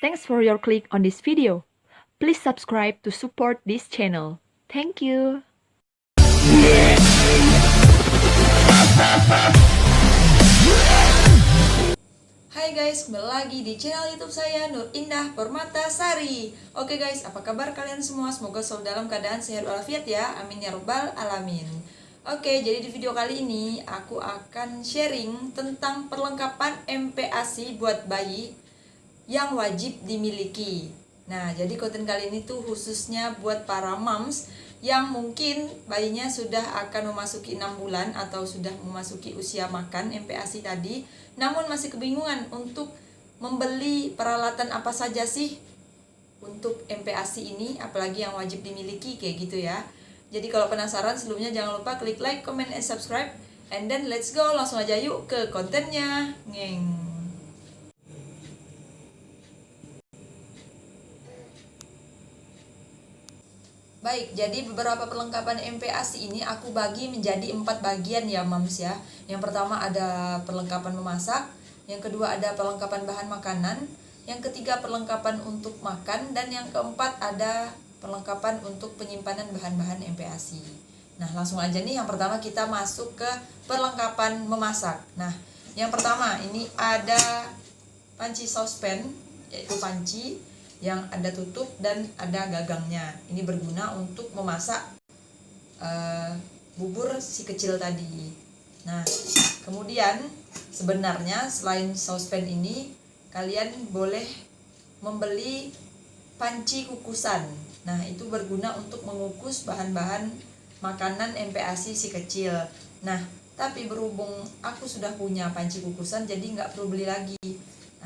Thanks for your click on this video. Please subscribe to support this channel. Thank you. Hai guys, kembali lagi di channel YouTube saya Nur Indah Permatasari. Oke guys, apa kabar kalian semua? Semoga selalu dalam keadaan sehat walafiat ya. Amin ya rabbal alamin. Oke, jadi di video kali ini aku akan sharing tentang perlengkapan MPASI buat bayi yang wajib dimiliki. Nah, jadi konten kali ini tuh khususnya buat para moms yang mungkin bayinya sudah akan memasuki 6 bulan atau sudah memasuki usia makan MPASI tadi, namun masih kebingungan untuk membeli peralatan apa saja sih untuk MPASI ini, apalagi yang wajib dimiliki kayak gitu ya. Jadi kalau penasaran, sebelumnya jangan lupa klik like, comment, and subscribe. And then let's go, langsung aja yuk ke kontennya. Ngeng. Baik, jadi beberapa perlengkapan MPASI ini aku bagi menjadi 4 bagian ya moms ya. Yang pertama ada perlengkapan memasak, yang kedua ada perlengkapan bahan makanan, yang ketiga perlengkapan untuk makan, dan yang keempat ada perlengkapan untuk penyimpanan bahan-bahan MPASI. Nah, langsung aja nih, yang pertama kita masuk ke perlengkapan memasak. Nah, yang pertama ini ada panci saucepan, yaitu panci yang ada tutup dan ada gagangnya. Ini berguna untuk memasak bubur si kecil tadi. Nah, kemudian sebenarnya selain saucepan ini, kalian boleh membeli panci kukusan. Nah, itu berguna untuk mengukus bahan-bahan makanan MPASI si kecil. Nah, tapi berhubung aku sudah punya panci kukusan, jadi nggak perlu beli lagi.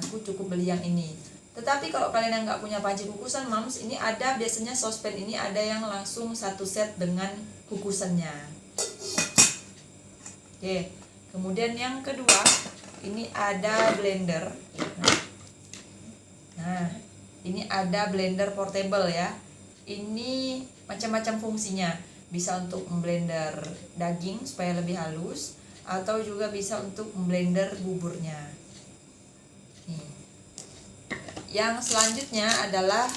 Aku cukup beli yang ini. Tetapi kalau kalian yang nggak punya panci kukusan moms, ini ada biasanya saucepan ini ada yang langsung satu set dengan kukusannya. Oke, kemudian yang kedua ini ada blender. Nah, ini ada blender portable ya. Ini macam-macam fungsinya. Bisa untuk memblender daging supaya lebih halus, atau juga bisa untuk memblender buburnya. Nih. Yang selanjutnya adalah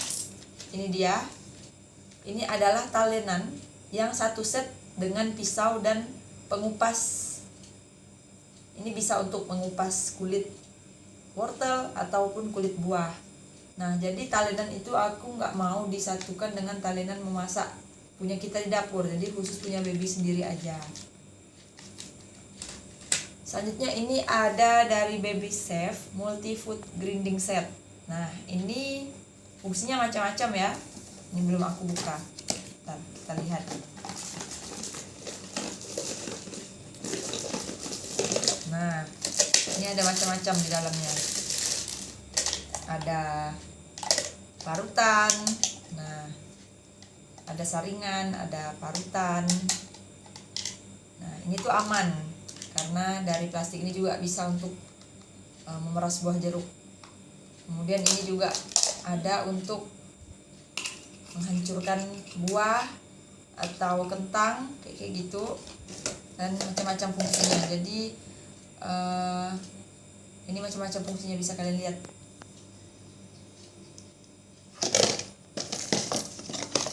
ini dia. Ini adalah talenan yang satu set dengan pisau dan pengupas. Ini bisa untuk mengupas kulit wortel ataupun kulit buah. Nah, jadi talenan itu aku nggak mau disatukan dengan talenan memasak punya kita di dapur. Jadi khusus punya baby sendiri aja. Selanjutnya ini ada dari Baby Chef Multi Food Grinding Set. Nah, ini fungsinya macam-macam ya. Ini belum aku buka. Bentar, kita lihat. Nah, ini ada macam-macam di dalamnya. Ada parutan. Nah, ada saringan, ada parutan. Nah, ini tuh aman karena dari plastik ini juga bisa untuk memeras buah jeruk. Kemudian ini juga ada untuk menghancurkan buah atau kentang kayak gitu, dan macam-macam fungsinya. Jadi ini macam-macam fungsinya, bisa kalian lihat.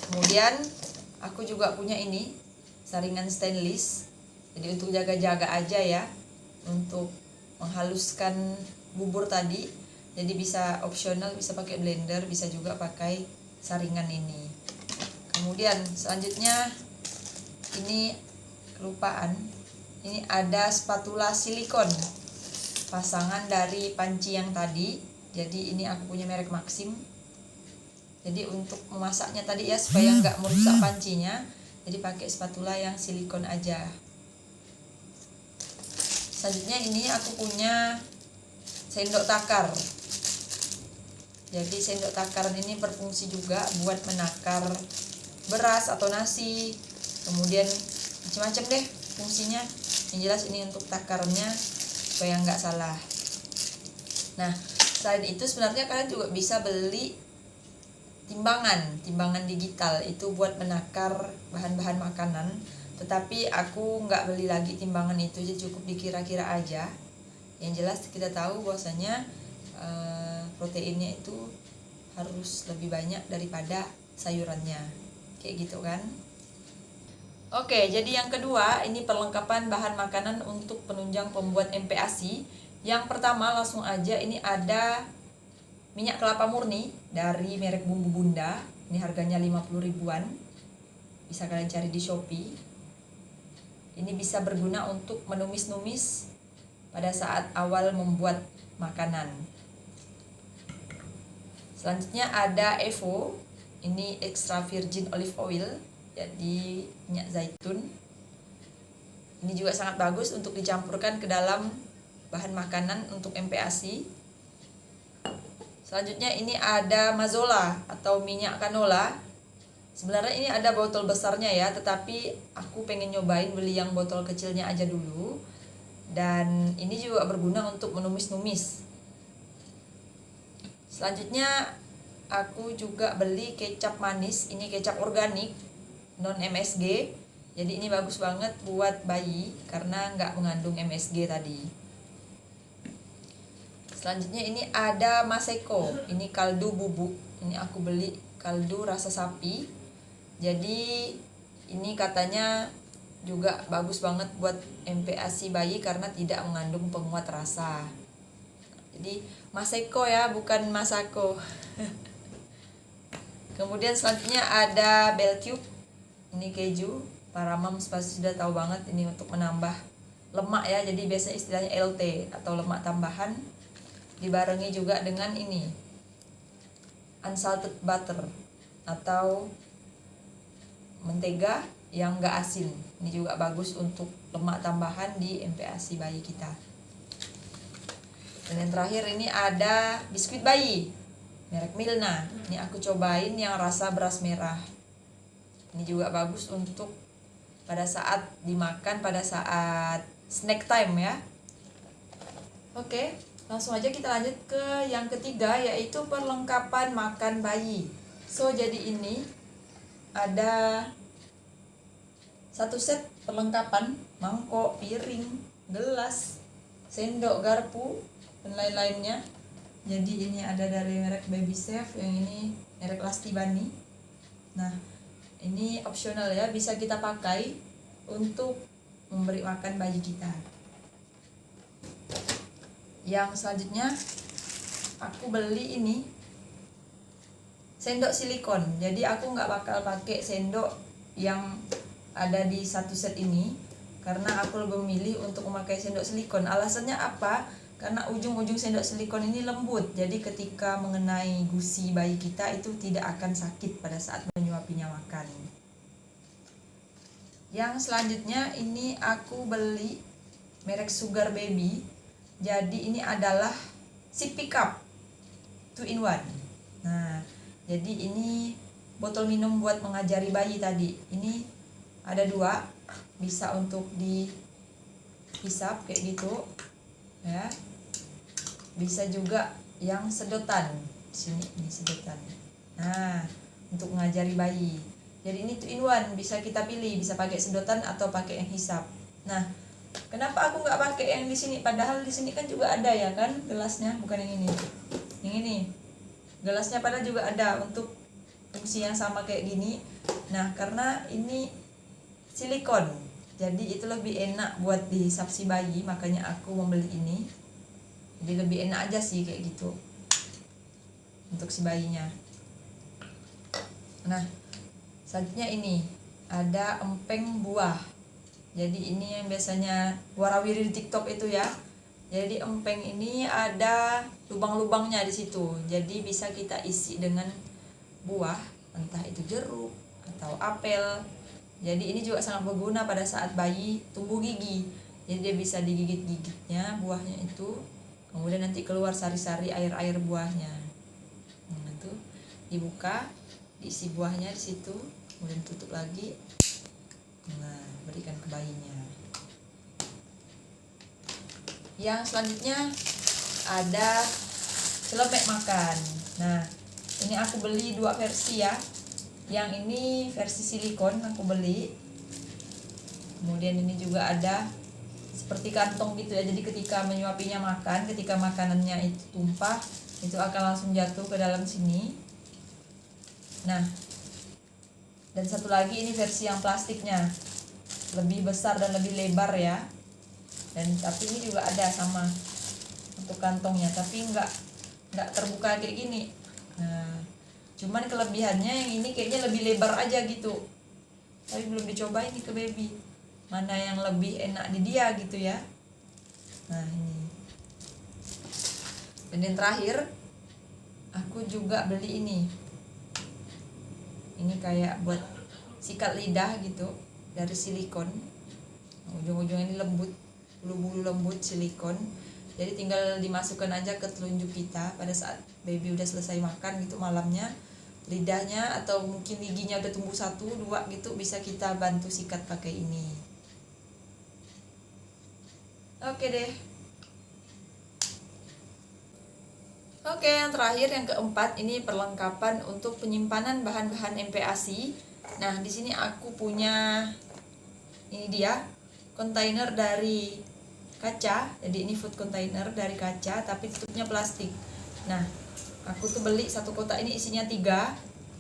Kemudian aku juga punya ini saringan stainless. Jadi untuk jaga-jaga aja ya, untuk menghaluskan bubur tadi. Jadi bisa opsional, bisa pakai blender, bisa juga pakai saringan ini. Kemudian selanjutnya ini kelupaan. Ini ada spatula silikon pasangan dari panci yang tadi. Jadi ini aku punya merek Maxim. Jadi untuk memasaknya tadi ya, supaya nggak merusak pancinya, jadi pakai spatula yang silikon aja. Selanjutnya ini aku punya sendok takar. Jadi sendok takaran ini berfungsi juga buat menakar beras atau nasi. Kemudian macam-macam deh fungsinya. Yang jelas ini untuk takarnya supaya nggak salah. Nah, selain itu sebenarnya kalian juga bisa beli timbangan digital. Itu buat menakar bahan-bahan makanan. Tetapi aku nggak beli lagi timbangan itu, jadi cukup dikira-kira aja. Yang jelas kita tahu bahwasanya proteinnya itu harus lebih banyak daripada sayurannya, kayak gitu kan. Oke, jadi yang kedua ini perlengkapan bahan makanan untuk penunjang pembuat MPASI. Yang pertama langsung aja, ini ada minyak kelapa murni dari merek Bumbu Bunda. Ini harganya 50 ribuan, bisa kalian cari di Shopee. Ini bisa berguna untuk menumis-numis pada saat awal membuat makanan. Selanjutnya ada Evo, ini extra virgin olive oil, jadi minyak zaitun. Ini juga sangat bagus untuk dicampurkan ke dalam bahan makanan untuk MPASI. Selanjutnya ini ada Mazola atau minyak canola. Sebenarnya ini ada botol besarnya ya, tetapi aku pengen nyobain beli yang botol kecilnya aja dulu. Dan ini juga berguna untuk menumis-numis. Selanjutnya aku juga beli kecap manis, ini kecap organik non MSG. Jadi ini bagus banget buat bayi karena nggak mengandung MSG tadi. Selanjutnya ini ada Maseko, ini kaldu bubuk. Ini aku beli kaldu rasa sapi. Jadi ini katanya juga bagus banget buat MPASI bayi karena tidak mengandung penguat rasa. Jadi Maseko ya, bukan Masako. Kemudian selanjutnya ada Bell Cube, ini keju. Para moms pasti sudah tahu banget ini untuk menambah lemak ya, jadi biasanya istilahnya LT atau lemak tambahan. Dibarengi juga dengan ini unsalted butter atau mentega yang enggak asin. Ini juga bagus untuk lemak tambahan di MPASI bayi kita. Dan yang terakhir ini ada biskuit bayi merek Milna. Ini aku cobain yang rasa beras merah. Ini juga bagus untuk pada saat dimakan, pada saat snack time ya. Oke, langsung aja kita lanjut ke yang ketiga, yaitu perlengkapan makan bayi. So, jadi ini ada satu set perlengkapan mangkok, piring, gelas, sendok, garpu, dan lain-lainnya. Jadi ini ada dari merek Baby Safe, yang ini merek Lasti Bani. Nah, ini opsional ya, bisa kita pakai untuk memberi makan bayi kita. Yang selanjutnya aku beli ini sendok silikon. Jadi aku nggak bakal pakai sendok yang ada di satu set ini karena aku lebih memilih untuk memakai sendok silikon. Alasannya apa? Karena ujung-ujung sendok silikon ini lembut, jadi ketika mengenai gusi bayi kita itu tidak akan sakit pada saat menyuapinya makan. Yang selanjutnya ini aku beli merek Sugar Baby. Jadi ini adalah sippy cup 2-in-1. Nah, jadi ini botol minum buat mengajari bayi tadi. Ini ada 2, bisa untuk dihisap kayak gitu ya. Bisa juga yang sedotan. Sini ini sedotan. Nah, untuk mengajari bayi. Jadi ini 2-in-1, bisa kita pilih, bisa pakai sedotan atau pakai yang hisap. Nah, kenapa aku nggak pakai yang di sini? Padahal di sini kan juga ada ya kan gelasnya, bukan yang ini. Yang ini gelasnya padahal juga ada untuk fungsi yang sama kayak gini. Nah, karena ini silikon, jadi itu lebih enak buat dihisap si bayi, makanya aku membeli ini. Jadi lebih enak aja sih kayak gitu untuk si bayinya. Nah, selanjutnya ini ada empeng buah. Jadi ini yang biasanya warawiri di TikTok itu ya. Jadi empeng ini ada lubang-lubangnya di situ. Jadi bisa kita isi dengan buah, entah itu jeruk atau apel. Jadi ini juga sangat berguna pada saat bayi tumbuh gigi. Jadi dia bisa digigit-gigitnya buahnya itu. Kemudian nanti keluar sari-sari air-air buahnya. Nah, tuh dibuka, diisi buahnya di situ, kemudian tutup lagi. Nah, berikan ke bayinya. Yang selanjutnya ada celemek makan. Nah, ini aku beli 2 versi ya. Yang ini versi silikon aku beli. Kemudian ini juga ada seperti kantong gitu ya. Jadi ketika menyuapinya makan, ketika makanannya itu tumpah, itu akan langsung jatuh ke dalam sini. Nah, dan satu lagi ini versi yang plastiknya, lebih besar dan lebih lebar ya. Dan tapi ini juga ada sama untuk kantongnya, tapi nggak terbuka kayak gini. Nah, cuman kelebihannya yang ini kayaknya lebih lebar aja gitu. Tapi belum dicoba ini ke baby, mana yang lebih enak di dia gitu ya. Nah ini. Dan yang terakhir, aku juga beli ini. Ini kayak buat sikat lidah gitu, dari silikon. Ujung-ujungnya ini lembut, bulu-bulu lembut silikon. Jadi tinggal dimasukkan aja ke telunjuk kita pada saat baby udah selesai makan gitu malamnya. Lidahnya atau mungkin giginya udah tumbuh 1, 2 gitu, bisa kita bantu sikat pakai ini. Oke deh. Oke, yang terakhir yang keempat ini perlengkapan untuk penyimpanan bahan-bahan MPASI. Nah, di sini aku punya ini dia kontainer dari kaca. Jadi ini food container dari kaca tapi tutupnya plastik. Nah, aku tuh beli satu kotak ini isinya 3.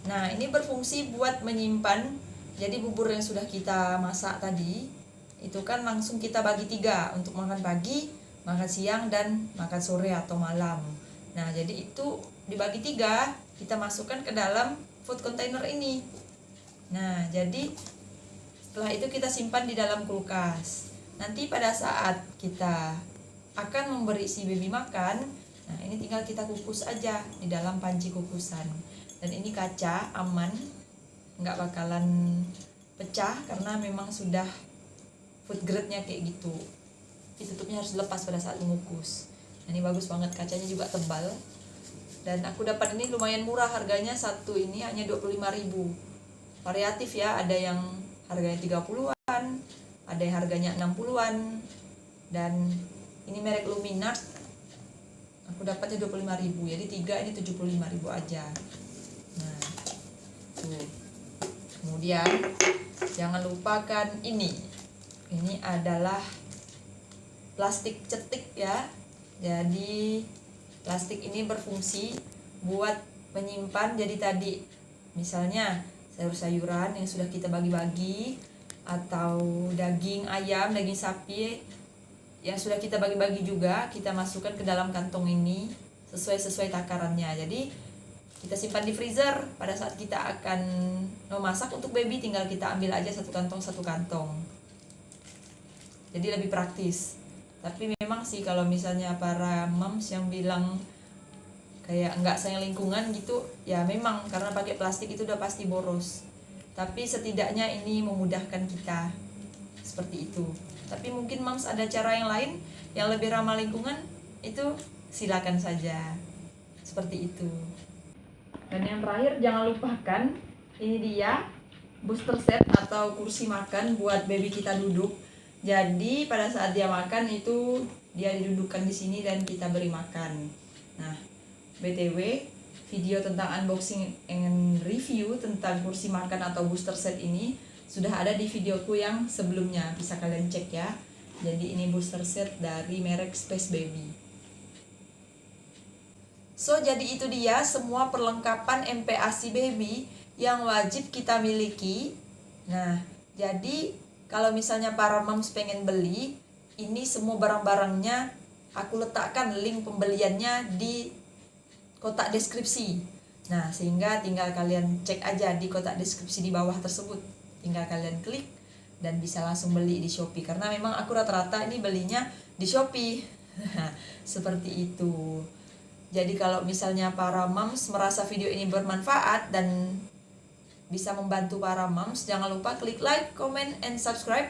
Nah, ini berfungsi buat menyimpan. Jadi bubur yang sudah kita masak tadi itu kan langsung kita bagi 3 untuk makan pagi, makan siang, dan makan sore atau malam. Nah, jadi itu dibagi 3, kita masukkan ke dalam food container ini. Nah, jadi setelah itu kita simpan di dalam kulkas. Nanti pada saat kita akan memberi si baby makan, nah ini tinggal kita kukus aja di dalam panci kukusan. Dan ini kaca, aman, nggak bakalan pecah karena memang sudah food grade-nya kayak gitu. Tutupnya harus dilepas pada saat mengukus. Nah, ini bagus banget, kacanya juga tebal. Dan aku dapat ini lumayan murah harganya, satu ini hanya 25.000. Variatif ya, ada yang harganya 30-an, ada yang harganya 60-an. Dan ini merek Luminart. Aku dapatnya 25.000. Jadi 3 ini 75.000 aja. Nah, tuh. Kemudian jangan lupakan ini. Ini adalah plastik cetik ya. Jadi plastik ini berfungsi buat menyimpan. Jadi tadi misalnya sayur-sayuran yang sudah kita bagi-bagi, atau daging ayam, daging sapi yang sudah kita bagi-bagi juga, kita masukkan ke dalam kantong ini sesuai takarannya. Jadi kita simpan di freezer. Pada saat kita akan memasak untuk baby, tinggal kita ambil aja satu kantong. Jadi lebih praktis. Tapi memang sih kalau misalnya para moms yang bilang kayak nggak sayang lingkungan gitu, ya memang karena pakai plastik itu udah pasti boros. Tapi setidaknya ini memudahkan kita seperti itu. Tapi mungkin moms ada cara yang lain yang lebih ramah lingkungan, itu silakan saja. Seperti itu. Dan yang terakhir jangan lupakan, ini dia booster set atau kursi makan buat baby kita duduk. Jadi pada saat dia makan itu dia didudukkan di sini dan kita beri makan. Nah, BTW video tentang unboxing and review tentang kursi makan atau booster set ini sudah ada di videoku yang sebelumnya, bisa kalian cek ya. Jadi ini booster set dari merek Space Baby. So, jadi itu dia semua perlengkapan MPASI baby yang wajib kita miliki. Nah, jadi kalau misalnya para moms pengen beli, ini semua barang-barangnya aku letakkan link pembeliannya di kotak deskripsi. Nah, sehingga tinggal kalian cek aja di kotak deskripsi di bawah tersebut. Tinggal kalian klik dan bisa langsung beli di Shopee. Karena memang aku rata-rata ini belinya di Shopee. Seperti itu. Jadi kalau misalnya para moms merasa video ini bermanfaat dan bisa membantu para moms, jangan lupa klik like, comment, and subscribe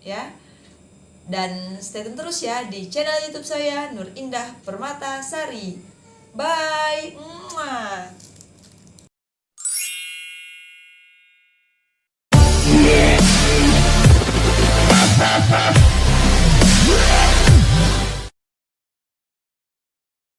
ya. Dan stay tune terus ya di channel YouTube saya, Nur Indah Permata Sari. Bye. Mwah.